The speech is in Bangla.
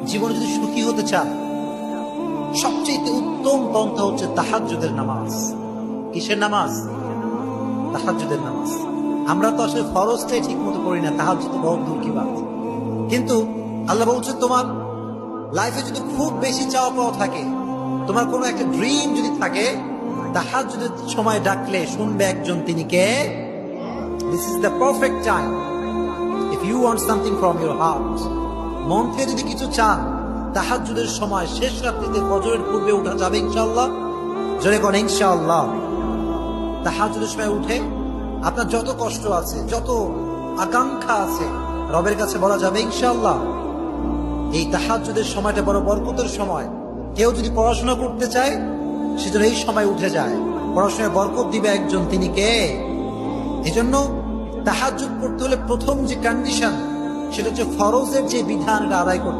জীবনে যদি সুখী হতে চান, সবচেয়ে উত্তম পন্থা হচ্ছে তাহাজ্জুদের নামাজ। কিসের নামাজ? তাহাজ্জুদের নামাজ। আমরা তো আসলে ফরজটাই ঠিক মতো পড়ি না, তাহাজ্জুদ বহুত দূর কি বাত। কিন্তু আল্লাহ বলছে তোমার লাইফে যদি খুব বেশি চাওয়া পাওয়া থাকে, তোমার কোনো একটা ড্রিম যদি থাকে, তাহাজ্জুদের সময় ডাকলে শুনবে একজন, তিনি কে? This is the perfect time if you want something from your heart. মন থেকে যদি কিছু চান, তাহাজ্জুদের সময় শেষ রাত্রিতে ফজরের পূর্বে উঠা যাবে ইনশাআল্লাহ। জোরে কোন ইনশাআল্লাহ। তাহাজ্জুদের সময় উঠে আপনার যত কষ্ট আছে, যত আকাঙ্ক্ষা আছে, রবের কাছে বলা যাবে ইনশাআল্লাহ। এই তাহাজ্জুদের সময়টা বড় বরকতের সময়। কেউ যদি পড়াশোনা করতে চায়, সেজন্য এই সময় উঠে যায়। পড়াশোনায় বরকত দিবে একজন, তিনি কে? এজন্য তাহাজ্জুদ পড়তে হলে প্রথম যে কন্ডিশন, সেটা হচ্ছে ফরজের যে বিধান, এটা আদায় করতে